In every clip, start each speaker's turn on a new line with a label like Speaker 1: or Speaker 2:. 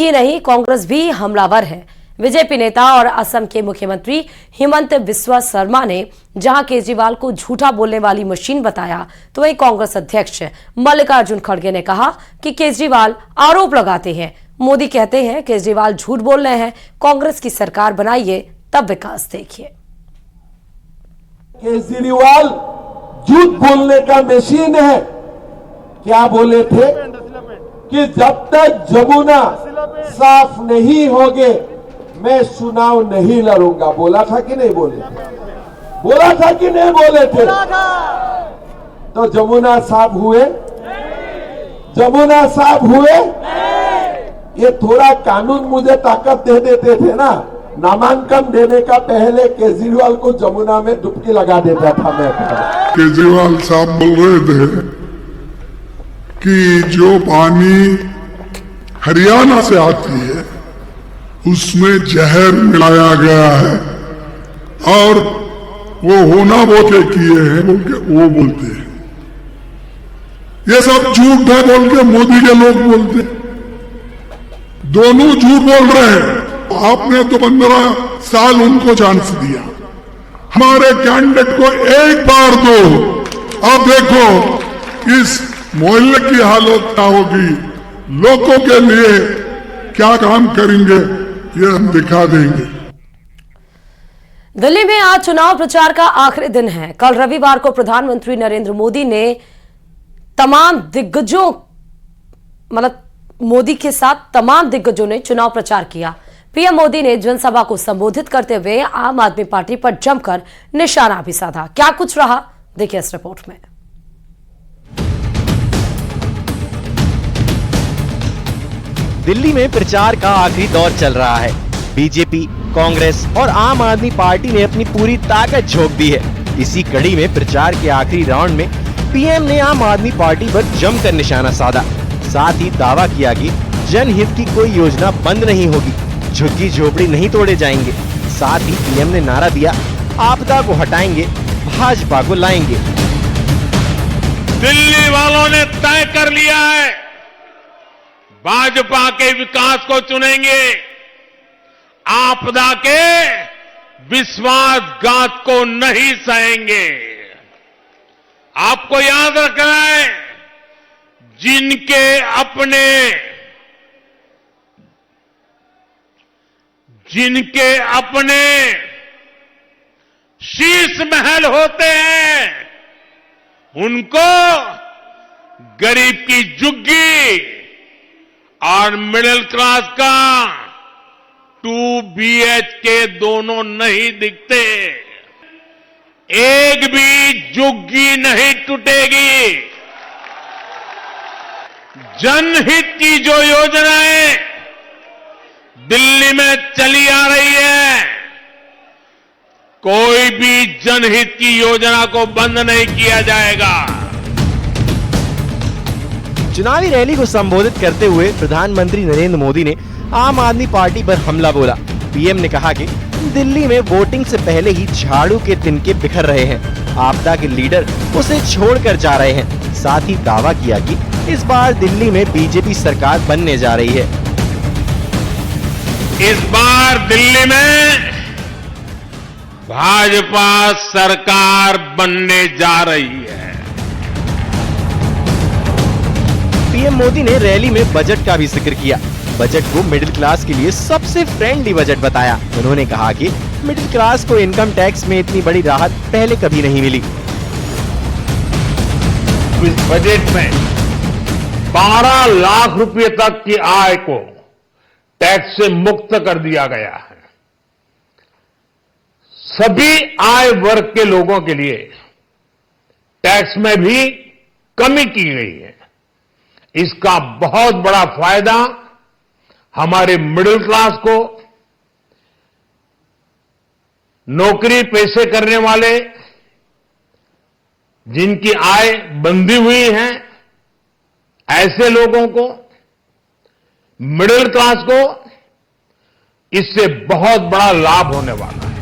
Speaker 1: मोदी नहीं, कांग्रेस भी हमलावर है। बीजेपी नेता और असम के मुख्यमंत्री हिमंत बिस्वा शर्मा ने जहां केजरीवाल को झूठा बोलने वाली मशीन बताया, तो वहीं कांग्रेस अध्यक्ष मल्लिकार्जुन खड़गे ने कहा कि केजरीवाल आरोप लगाते हैं। मोदी कहते हैं केजरीवाल झूठ बोल रहे हैं, कांग्रेस की सरकार बनाइए तब विकास देखिए।
Speaker 2: केजरीवाल झूठ बोलने का मशीन है। क्या बोले थे कि जब तक जमुना साफ नहीं होगे मैं चुनाव नहीं लड़ूंगा। बोला था कि नहीं बोले? बोला था कि नहीं बोले थे? तो जमुना साफ हुए? जमुना साफ हुए? ये थोड़ा कानून मुझे ताकत दे देते थे ना, नामांकन देने का पहले केजरीवाल को जमुना में डुबकी लगा देता था मैं।
Speaker 3: केजरीवाल साहब बोल रहे थे कि जो पानी हरियाणा से आती है उसमें जहर मिलाया गया है और वो होना बोते किए हैं बोल के वो बोलते हैं। ये सब झूठ है बोल के मोदी के लोग बोलते हैं। दोनों झूठ बोल रहे हैं। आपने तो 15 साल उनको चांस दिया, हमारे कैंडिडेट को एक बार दो। अब देखो इस मोहल्ले की हालत क्या होगी, लोगों के लिए क्या काम करेंगे ये हम दिखा देंगे।
Speaker 1: दिल्ली में आज चुनाव प्रचार का आखिरी दिन है। कल रविवार को प्रधानमंत्री नरेंद्र मोदी ने तमाम दिग्गजों मोदी के साथ तमाम दिग्गजों ने चुनाव प्रचार किया। पीएम मोदी ने जनसभा को संबोधित करते हुए आम आदमी पार्टी पर जमकर निशाना भी साधा। क्या कुछ रहा, देखिए इस रिपोर्ट में।
Speaker 4: दिल्ली में प्रचार का आखिरी दौर चल रहा है। बीजेपी, कांग्रेस और आम आदमी पार्टी ने अपनी पूरी ताकत झोंक दी है। इसी कड़ी में प्रचार के आखिरी राउंड में पीएम ने आम आदमी पार्टी पर जमकर निशाना साधा। साथ ही दावा किया कि जनहित की कोई योजना बंद नहीं होगी, झुग्गी झोपड़ी नहीं तोड़े जाएंगे। साथ ही पीएम ने नारा दिया, आपदा को हटाएंगे, भाजपा को लाएंगे।
Speaker 5: दिल्ली वालों ने तय कर लिया है, भाजपा के विकास को चुनेंगे, आपदा के विश्वासघात को नहीं सहेंगे। आपको याद रखना है, जिनके अपने शीश महल होते हैं उनको गरीब की झुग्गी और मिडिल क्लास का 2 BHK दोनों नहीं दिखते। एक भी झुग्गी नहीं टूटेगी। जनहित की जो योजनाएं दिल्ली में चली आ रही है, कोई भी जनहित की योजना को बंद नहीं किया जाएगा।
Speaker 4: चुनावी रैली को संबोधित करते हुए प्रधानमंत्री नरेंद्र मोदी ने आम आदमी पार्टी पर हमला बोला। पीएम ने कहा कि दिल्ली में वोटिंग से पहले ही झाड़ू के तिनके बिखर रहे हैं, आपदा के लीडर उसे छोड़कर जा रहे हैं। साथ ही दावा किया कि इस बार दिल्ली में बीजेपी सरकार बनने जा रही है।
Speaker 5: इस बार दिल्ली में भाजपा सरकार बनने जा रही है।
Speaker 4: पीएम मोदी ने रैली में बजट का भी जिक्र किया। बजट को मिडिल क्लास के लिए सबसे फ्रेंडली बजट बताया। उन्होंने कहा कि मिडिल क्लास को इनकम टैक्स में इतनी बड़ी राहत पहले कभी नहीं मिली।
Speaker 5: इस बजट में 12 लाख रुपए तक की आय को टैक्स से मुक्त कर दिया गया है। सभी आय वर्ग के लोगों के लिए टैक्स में भी कमी की गई है। इसका बहुत बड़ा फायदा हमारे मिडिल क्लास को, नौकरी पेशे करने वाले, जिनकी आय बंधी हुई है, ऐसे लोगों को, मिडिल क्लास को इससे बहुत बड़ा लाभ होने वाला है।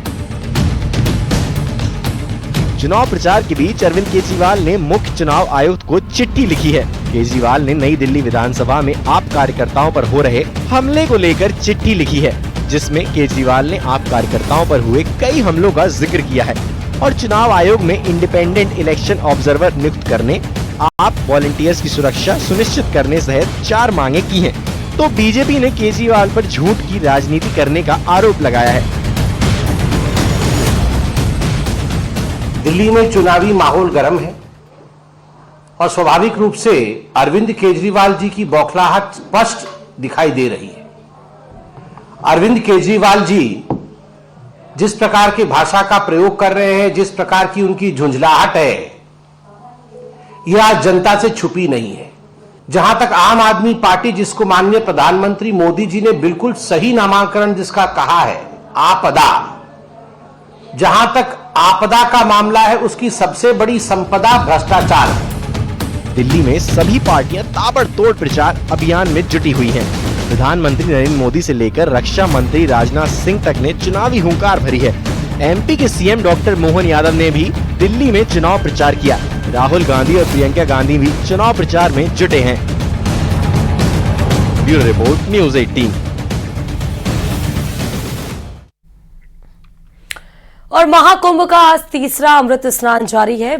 Speaker 4: चुनाव प्रचार के बीच अरविंद केजरीवाल ने मुख्य चुनाव आयुक्त को चिट्ठी लिखी है। केजरीवाल ने नई दिल्ली विधानसभा में आप कार्यकर्ताओं पर हो रहे हमले को लेकर चिट्ठी लिखी है, जिसमें केजरीवाल ने आप कार्यकर्ताओं पर हुए कई हमलों का जिक्र किया है और चुनाव आयोग में इंडिपेंडेंट इलेक्शन ऑब्जर्वर नियुक्त करने, आप वॉलंटियर्स की सुरक्षा सुनिश्चित करने सहित 4 मांगे की हैं। तो बीजेपी ने केजरीवाल पर झूठ की राजनीति करने का आरोप लगाया है।
Speaker 6: दिल्ली में चुनावी माहौल गर्म है और स्वाभाविक रूप से अरविंद केजरीवाल जी की बौखलाहट स्पष्ट दिखाई दे रही है। अरविंद केजरीवाल जी जिस प्रकार की भाषा का प्रयोग कर रहे हैं, जिस प्रकार की उनकी झुंझलाहट है, यह आज जनता से छुपी नहीं है। जहां तक आम आदमी पार्टी, जिसको माननीय प्रधानमंत्री मोदी जी ने बिल्कुल सही नामाकरण जिसका कहा है, आपदा, जहां तक आपदा का मामला है, उसकी सबसे बड़ी संपदा भ्रष्टाचार है।
Speaker 4: दिल्ली में सभी पार्टियां ताबड़तोड़ प्रचार अभियान में जुटी हुई हैं। प्रधानमंत्री नरेंद्र मोदी से लेकर रक्षा मंत्री राजनाथ सिंह तक ने चुनावी हुंकार भरी है। एमपी के सीएम डॉक्टर मोहन यादव ने भी दिल्ली में चुनाव प्रचार किया। राहुल गांधी और प्रियंका गांधी भी चुनाव प्रचार में जुटे हैं। Bureau report, news 18।
Speaker 1: और महाकुंभ का आज तीसरा अमृत स्नान जारी है।